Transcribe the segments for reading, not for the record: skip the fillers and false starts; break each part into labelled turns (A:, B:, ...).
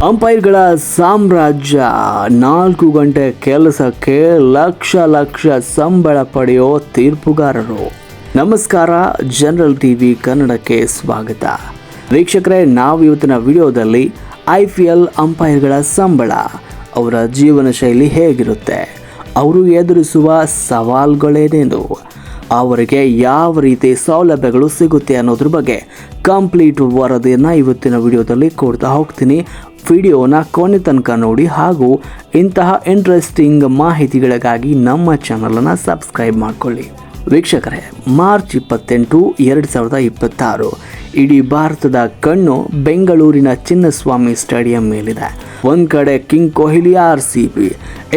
A: ಅಂಪೈರ್ಗಳ ಸಾಮ್ರಾಜ್ಯ 4 ಗಂಟೆ ಕೆಲಸಕ್ಕೆ ಲಕ್ಷ ಸಂಬಳ ಪಡೆಯೋ ತೀರ್ಪುಗಾರರು. ನಮಸ್ಕಾರ, ಜನರಲ್ ಟಿವಿ ಕನ್ನಡಕ್ಕೆ ಸ್ವಾಗತ. ವೀಕ್ಷಕರೇ, ನಾವು ಇವತ್ತಿನ ವಿಡಿಯೋದಲ್ಲಿ IPL ಅಂಪೈರ್ಗಳ ಸಂಬಳ, ಅವರ ಜೀವನ ಶೈಲಿ ಹೇಗಿರುತ್ತೆ, ಅವರು ಎದುರಿಸುವ ಸವಾಲುಗಳೇನೇನು, ಅವರಿಗೆ ಯಾವ ರೀತಿ ಸೌಲಭ್ಯಗಳು ಸಿಗುತ್ತೆ ಅನ್ನೋದ್ರ ಬಗ್ಗೆ ಕಂಪ್ಲೀಟ್ ವರದಿಯನ್ನು ಇವತ್ತಿನ ವಿಡಿಯೋದಲ್ಲಿ ಕೊಡ್ತಾ ಹೋಗ್ತೀನಿ. ವಿಡಿಯೋನ ಕೊನೆ ತನಕ ನೋಡಿ ಹಾಗೂ ಇಂತಹ ಇಂಟ್ರೆಸ್ಟಿಂಗ್ ಮಾಹಿತಿಗಳಿಗಾಗಿ ನಮ್ಮ ಚಾನಲನ್ನು ಸಬ್ಸ್ಕ್ರೈಬ್ ಮಾಡಿಕೊಳ್ಳಿ. ವೀಕ್ಷಕರೇ, ಮಾರ್ಚ್ 28, 2026 ಇಡೀ ಭಾರತದ ಕಣ್ಣು ಬೆಂಗಳೂರಿನ ಚಿನ್ನಸ್ವಾಮಿ ಸ್ಟೇಡಿಯಂ ಮೇಲಿದೆ. ಒಂದು ಕಡೆ ಕಿಂಗ್ ಕೊಹ್ಲಿ RCB,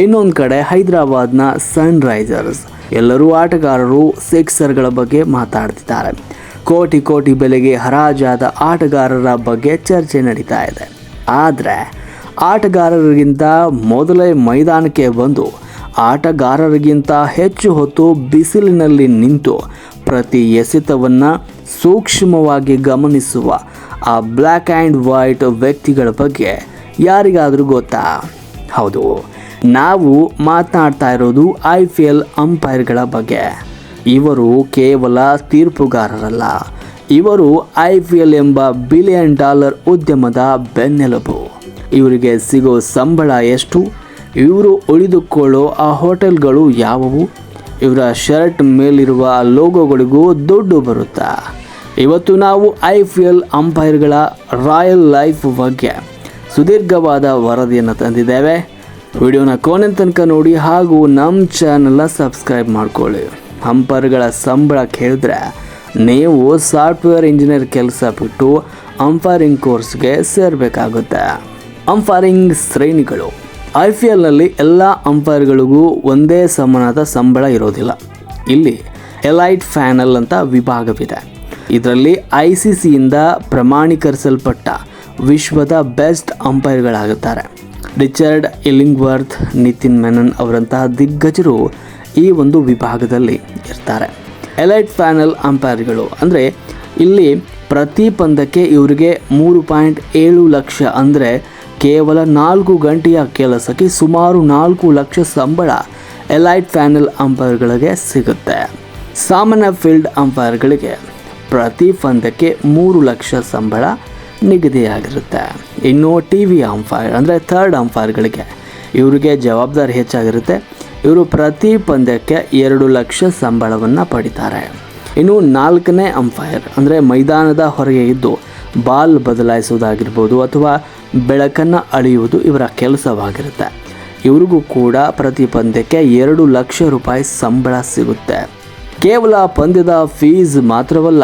A: ಇನ್ನೊಂದು ಕಡೆ ಹೈದರಾಬಾದ್ನ ಸನ್ರೈಸರ್ಸ್. ಎಲ್ಲರೂ ಆಟಗಾರರು ಸಿಕ್ಸರ್ಗಳ ಬಗ್ಗೆ ಮಾತಾಡ್ತಿದ್ದಾರೆ. ಕೋಟಿ ಬೆಲೆಗೆ ಹರಾಜಾದ ಆಟಗಾರರ ಬಗ್ಗೆ ಚರ್ಚೆ ನಡೀತಾ ಇದೆ. ಆದರೆ ಆಟಗಾರರಿಗಿಂತ ಮೊದಲೇ ಮೈದಾನಕ್ಕೆ ಬಂದು ಆಟಗಾರರಿಗಿಂತ ಹೆಚ್ಚು ಹೊತ್ತು ಬಿಸಿಲಿನಲ್ಲಿ ನಿಂತು ಪ್ರತಿ ಎಸೆತವನ್ನು ಸೂಕ್ಷ್ಮವಾಗಿ ಗಮನಿಸುವ ಆ ಬ್ಲ್ಯಾಕ್ ಆ್ಯಂಡ್ ವೈಟ್ ವ್ಯಕ್ತಿಗಳ ಬಗ್ಗೆ ಯಾರಿಗಾದರೂ ಗೊತ್ತಾ? ಹೌದು, ನಾವು ಮಾತನಾಡ್ತಾ ಇರೋದು IPL ಅಂಪೈರ್ಗಳ ಬಗ್ಗೆ. ಇವರು ಕೇವಲ ತೀರ್ಪುಗಾರರಲ್ಲ, ಇವರು IPL ಎಂಬ $1 ಬಿಲಿಯನ್ ಉದ್ಯಮದ ಬೆನ್ನೆಲುಬು. ಇವರಿಗೆ ಸಿಗೋ ಸಂಬಳ ಎಷ್ಟು, ಇವರು ಉಳಿದುಕೊಳ್ಳೋ ಆ ಹೋಟೆಲ್ಗಳು ಯಾವುವು, ಇವರ ಶರ್ಟ್ ಮೇಲಿರುವ ಲೋಗೋಗಳಿಗೂ ದುಡ್ಡು ಬರುತ್ತಾ? ಇವತ್ತು ನಾವು IPL ಅಂಪೈರ್ಗಳ ರಾಯಲ್ ಲೈಫ್ ಬಗ್ಗೆ ಸುದೀರ್ಘವಾದ ವರದಿಯನ್ನು ತಂದಿದ್ದೇವೆ. ವಿಡಿಯೋನ ಕೊನೆ ತನಕ ನೋಡಿ ಹಾಗೂ ನಮ್ಮ ಚಾನಲ್ನ ಸಬ್ಸ್ಕ್ರೈಬ್ ಮಾಡ್ಕೊಳ್ಳಿ. ಅಂಪೈರ್ಗಳ ಸಂಬಳ ಕೇಳಿದ್ರೆ ನೀವು ಸಾಫ್ಟ್ವೇರ್ ಇಂಜಿನಿಯರ್ ಕೆಲಸ ಬಿಟ್ಟು ಅಂಪೈರಿಂಗ್ ಕೋರ್ಸ್ಗೆ ಸೇರಬೇಕಾಗುತ್ತೆ. ಅಂಪೈರಿಂಗ್ ಶ್ರೇಣಿಗಳು. IPLನಲ್ಲಿ ಎಲ್ಲ ಅಂಪೈರ್ಗಳಿಗೂ ಒಂದೇ ಸಮನಾದ ಸಂಬಳ ಇರೋದಿಲ್ಲ. ಇಲ್ಲಿ ಎಲೈಟ್ ಪ್ಯಾನಲ್ ಅಂತ ವಿಭಾಗವಿದೆ. ಇದರಲ್ಲಿ ICCಯಿಂದ ಪ್ರಮಾಣೀಕರಿಸಲ್ಪಟ್ಟ ವಿಶ್ವದ ಬೆಸ್ಟ್ ಅಂಪೈರ್ಗಳಾಗುತ್ತಾರೆ. ರಿಚರ್ಡ್ ಇಲ್ಲಿಂಗ್ವರ್ತ್, ನಿತಿನ್ ಮೆನನ್ ಅವರಂತಹ ದಿಗ್ಗಜರು ಈ ಒಂದು ವಿಭಾಗದಲ್ಲಿ ಇರ್ತಾರೆ. ಎಲೈಟ್ ಪ್ಯಾನಲ್ ಅಂಪೈರ್ಗಳು ಅಂದರೆ ಇಲ್ಲಿ ಪ್ರತಿ ಪಂದ್ಯಕ್ಕೆ ಇವರಿಗೆ 3.7 ಲಕ್ಷ ಅಂದರೆ ಕೇವಲ 4 ಗಂಟೆಯ ಕೆಲಸಕ್ಕೆ ಸುಮಾರು 4 ಲಕ್ಷ ಸಂಬಳ ಎಲೈಟ್ ಪ್ಯಾನಲ್ ಅಂಪೈರ್ಗಳಿಗೆ ಸಿಗುತ್ತೆ. ಸಾಮಾನ್ಯ ಫೀಲ್ಡ್ ಅಂಪೈರ್ಗಳಿಗೆ ಪ್ರತಿ ಪಂದ್ಯಕ್ಕೆ 3 ಲಕ್ಷ ಸಂಬಳ ನಿಗದಿಯಾಗಿರುತ್ತೆ. ಇನ್ನು TV ಅಂಪೈರ್ ಅಂದರೆ ಥರ್ಡ್ ಅಂಪೈರ್ಗಳಿಗೆ ಇವರಿಗೆ ಜವಾಬ್ದಾರಿ ಹೆಚ್ಚಾಗಿರುತ್ತೆ. ಇವರು ಪ್ರತಿ ಪಂದ್ಯಕ್ಕೆ 2 ಲಕ್ಷ ಸಂಬಳವನ್ನು ಪಡಿತಾರೆ. ಇನ್ನು 4ನೇ ಅಂಪೈರ್ ಅಂದರೆ ಮೈದಾನದ ಹೊರಗೆ ಇದ್ದು ಬಾಲ್ ಬದಲಾಯಿಸುವುದಾಗಿರ್ಬೋದು ಅಥವಾ ಬೆಳಕನ್ನು ಅಳೆಯುವುದು ಇವರ ಕೆಲಸವಾಗಿರುತ್ತೆ. ಇವರಿಗೂ ಕೂಡ ಪ್ರತಿ ಪಂದ್ಯಕ್ಕೆ 2 ಲಕ್ಷ ರೂಪಾಯಿ ಸಂಬಳ ಸಿಗುತ್ತೆ. ಕೇವಲ ಪಂದ್ಯದ ಫೀಸ್ ಮಾತ್ರವಲ್ಲ,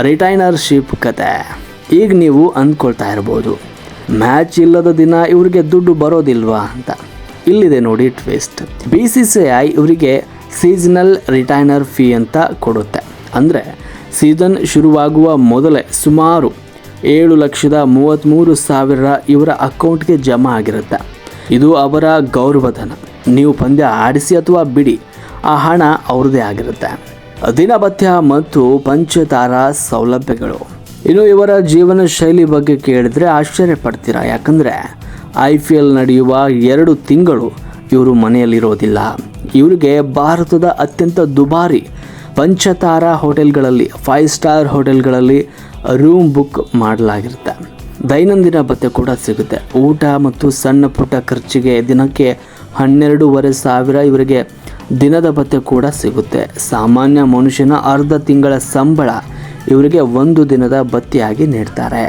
A: ರಿಟೈನರ್ಶಿಪ್ ಕತೆ. ಈಗ ನೀವು ಅಂದ್ಕೊಳ್ತಾ ಇರ್ಬೋದು, ಮ್ಯಾಚ್ ಇಲ್ಲದ ದಿನ ಇವರಿಗೆ ದುಡ್ಡು ಬರೋದಿಲ್ವಾ ಅಂತ. ಇಲ್ಲಿದೆ ನೋಡಿ ಟ್ವಿಸ್ಟ್. BCCI ಇವರಿಗೆ ಸೀಸನಲ್ ರಿಟೈನರ್ ಫೀ ಅಂತ ಕೊಡುತ್ತೆ. ಅಂದರೆ ಸೀಸನ್ ಶುರುವಾಗುವ ಮೊದಲೇ ಸುಮಾರು 7,33,000 ಇವರ ಅಕೌಂಟ್ಗೆ ಜಮಾ ಆಗಿರುತ್ತೆ. ಇದು ಅವರ ಗೌರವಧನ. ನೀವು ಪಂದ್ಯ ಆಡಿಸಿ ಅಥವಾ ಬಿಡಿ, ಆ ಹಣ ಅವ್ರದ್ದೇ ಆಗಿರುತ್ತೆ. ದಿನಭತ್ಯ ಮತ್ತು ಪಂಚತಾರ ಸೌಲಭ್ಯಗಳು. ಇನ್ನು ಇವರ ಜೀವನ ಶೈಲಿ ಬಗ್ಗೆ ಕೇಳಿದರೆ ಆಶ್ಚರ್ಯ ಪಡ್ತೀರಾ. ಯಾಕಂದರೆ IPL ನಡೆಯುವ 2 ತಿಂಗಳು ಇವರು ಮನೆಯಲ್ಲಿರೋದಿಲ್ಲ. ಇವರಿಗೆ ಭಾರತದ ಅತ್ಯಂತ ದುಬಾರಿ ಪಂಚತಾರ ಹೋಟೆಲ್ಗಳಲ್ಲಿ, 5 ಸ್ಟಾರ್ ಹೋಟೆಲ್ಗಳಲ್ಲಿ ರೂಮ್ ಬುಕ್ ಮಾಡಲಾಗಿರುತ್ತೆ. ದೈನಂದಿನ ಭತ್ಯೆ ಕೂಡ ಸಿಗುತ್ತೆ. ಊಟ ಮತ್ತು ಸಣ್ಣ ಪುಟ್ಟ ಖರ್ಚಿಗೆ ದಿನಕ್ಕೆ 12,500 ಇವರಿಗೆ ದಿನದ ಭತ್ಯೆ ಕೂಡ ಸಿಗುತ್ತೆ. ಸಾಮಾನ್ಯ ಮನುಷ್ಯನ ಅರ್ಧ ತಿಂಗಳ ಸಂಬಳ ಇವರಿಗೆ 1 ದಿನದ ಭತ್ಯೆಯಾಗಿ ನೀಡ್ತಾರೆ.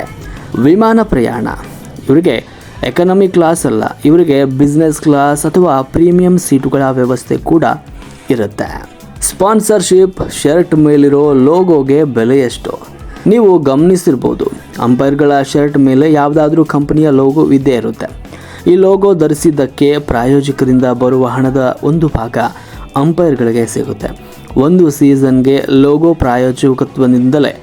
A: ವಿಮಾನ ಪ್ರಯಾಣ. ಇವರಿಗೆ ಎಕನಾಮಿ ಕ್ಲಾಸ್ ಅಲ್ಲ, ಇವರಿಗೆ ಬಿಸ್ನೆಸ್ ಕ್ಲಾಸ್ ಅಥವಾ ಪ್ರೀಮಿಯಂ ಸೀಟುಗಳ ವ್ಯವಸ್ಥೆ ಕೂಡ ಇರುತ್ತೆ. ಸ್ಪಾನ್ಸರ್ಶಿಪ್. ಶರ್ಟ್ ಮೇಲಿರೋ ಲೋಗೋಗೆ ಬೆಲೆ ಎಷ್ಟು? ನೀವು ಗಮನಿಸಿರ್ಬೋದು, ಅಂಪೈರ್ಗಳ ಶರ್ಟ್ ಮೇಲೆ ಯಾವುದಾದ್ರೂ ಕಂಪನಿಯ ಲೋಗೋ ಇದ್ದೇ ಇರುತ್ತೆ. ಈ ಲೋಗೋ ಧರಿಸಿದ್ದಕ್ಕೆ ಪ್ರಾಯೋಜಕರಿಂದ ಬರುವ ಹಣದ ಒಂದು ಭಾಗ ಅಂಪೈರ್ಗಳಿಗೆ ಸಿಗುತ್ತೆ. ಒಂದು ಸೀಸನ್ಗೆ ಲೋಗೋ ಪ್ರಾಯೋಜಕತ್ವದಿಂದಲೇ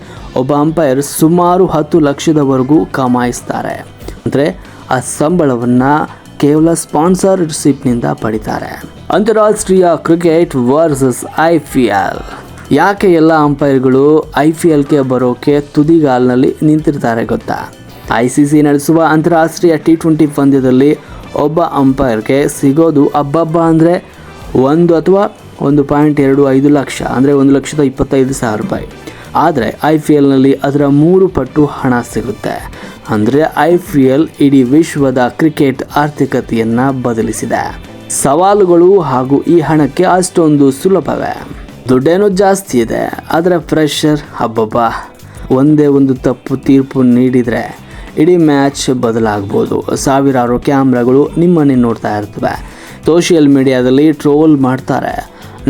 A: ಒಬ್ಬ ಅಂಪೈರ್ ಸುಮಾರು 10 ಲಕ್ಷದವರೆಗೂ ಕಮಾಯಿಸ್ತಾರೆ. ಅಂದರೆ ಆ ಸಂಬಳವನ್ನು ಕೇವಲ ಸ್ಪಾನ್ಸರ್ಶಿಪ್ನಿಂದ ಪಡಿತಾರೆ. ಅಂತಾರಾಷ್ಟ್ರೀಯ ಕ್ರಿಕೆಟ್ ವರ್ಸಸ್ IPL. ಯಾಕೆ ಎಲ್ಲ ಅಂಪೈರ್ಗಳು IPLಗೆ ಬರೋಕ್ಕೆ ತುದಿಗಾಲಿನಲ್ಲಿ ನಿಂತಿರ್ತಾರೆ ಗೊತ್ತಾ? ICC ನಡೆಸುವ ಅಂತಾರಾಷ್ಟ್ರೀಯ T20 ಪಂದ್ಯದಲ್ಲಿ ಒಬ್ಬ ಅಂಪೈರ್ಗೆ ಸಿಗೋದು ಅಬ್ಬಬ್ಬ ಅಂದರೆ 1 ಅಥವಾ 1.25 ಲಕ್ಷ ಅಂದರೆ 1,25,000 ರೂಪಾಯಿ. ಆದರೆ IPLನಲ್ಲಿ ಅದರ 3 ಪಟ್ಟು ಹಣ ಸಿಗುತ್ತೆ. ಅಂದರೆ IPL ಇಡೀ ವಿಶ್ವದ ಕ್ರಿಕೆಟ್ ಆರ್ಥಿಕತೆಯನ್ನು ಬದಲಿಸಿದೆ. ಸವಾಲುಗಳು ಹಾಗೂ ಈ ಹಣಕ್ಕೆ ಅಷ್ಟೊಂದು ಸುಲಭವೇ? ದುಡ್ಡೇನೋ ಜಾಸ್ತಿ ಇದೆ, ಆದರೆ ಪ್ರೆಷರ್ ಹಬ್ಬಬ್ಬ. ಒಂದೇ ಒಂದು ತಪ್ಪು ತೀರ್ಪು ನೀಡಿದರೆ ಇಡೀ ಮ್ಯಾಚ್ ಬದಲಾಗ್ಬೋದು. ಸಾವಿರಾರು ಕ್ಯಾಮ್ರಾಗಳು ನಿಮ್ಮನ್ನೇ ನೋಡ್ತಾ ಇರ್ತವೆ. ಸೋಷಿಯಲ್ ಮೀಡಿಯಾದಲ್ಲಿ ಟ್ರೋಲ್ ಮಾಡ್ತಾರೆ.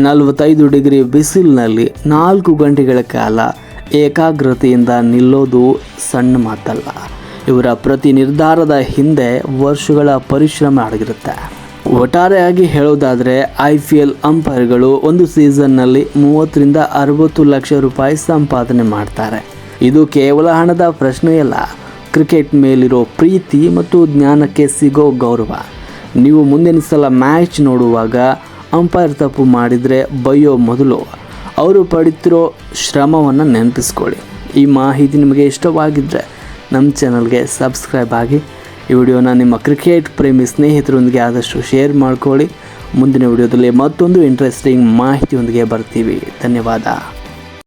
A: 45 ಡಿಗ್ರಿ ಬಿಸಿಲಿನಲ್ಲಿ 4 ಗಂಟೆಗಳ ಕಾಲ ಏಕಾಗ್ರತೆಯಿಂದ ನಿಲ್ಲೋದು ಸಣ್ಣ ಮಾತಲ್ಲ. ಇವರ ಪ್ರತಿ ನಿರ್ಧಾರದ ಹಿಂದೆ ವರ್ಷಗಳ ಪರಿಶ್ರಮ ಅಡಗಿರುತ್ತೆ. ಒಟ್ಟಾರೆಯಾಗಿ ಹೇಳೋದಾದರೆ IPL ಅಂಪೈರ್ಗಳು ಒಂದು ಸೀಸನ್ನಲ್ಲಿ 30ರಿಂದ 60 ಲಕ್ಷ ರೂಪಾಯಿ ಸಂಪಾದನೆ ಮಾಡ್ತಾರೆ. ಇದು ಕೇವಲ ಹಣದ ಪ್ರಶ್ನೆಯಲ್ಲ, ಕ್ರಿಕೆಟ್ ಮೇಲಿರೋ ಪ್ರೀತಿ ಮತ್ತು ಜ್ಞಾನಕ್ಕೆ ಸಿಗೋ ಗೌರವ. ನೀವು ಮುಂದಿನ ಸಲ ಮ್ಯಾಚ್ ನೋಡುವಾಗ ಅಂಪೈರ್ ತಪ್ಪು ಮಾಡಿದರೆ ಬೈಯೋ ಮೊದಲು ಅವರು ಪಡಿತಿರೋ ಶ್ರಮವನ್ನು ನೆನಪಿಸ್ಕೊಳ್ಳಿ. ಈ ಮಾಹಿತಿ ನಿಮಗೆ ಇಷ್ಟವಾಗಿದ್ದರೆ ನಮ್ಮ ಚಾನಲ್ಗೆ ಸಬ್ಸ್ಕ್ರೈಬ್ ಆಗಿ. ಈ ವಿಡಿಯೋನ ನಿಮ್ಮ ಕ್ರಿಕೆಟ್ ಪ್ರೇಮಿ ಸ್ನೇಹಿತರೊಂದಿಗೆ ಆದಷ್ಟು ಶೇರ್ ಮಾಡ್ಕೊಳ್ಳಿ. ಮುಂದಿನ ವಿಡಿಯೋದಲ್ಲಿ ಮತ್ತೊಂದು ಇಂಟ್ರೆಸ್ಟಿಂಗ್ ಮಾಹಿತಿಯೊಂದಿಗೆ ಬರ್ತೀವಿ. ಧನ್ಯವಾದ.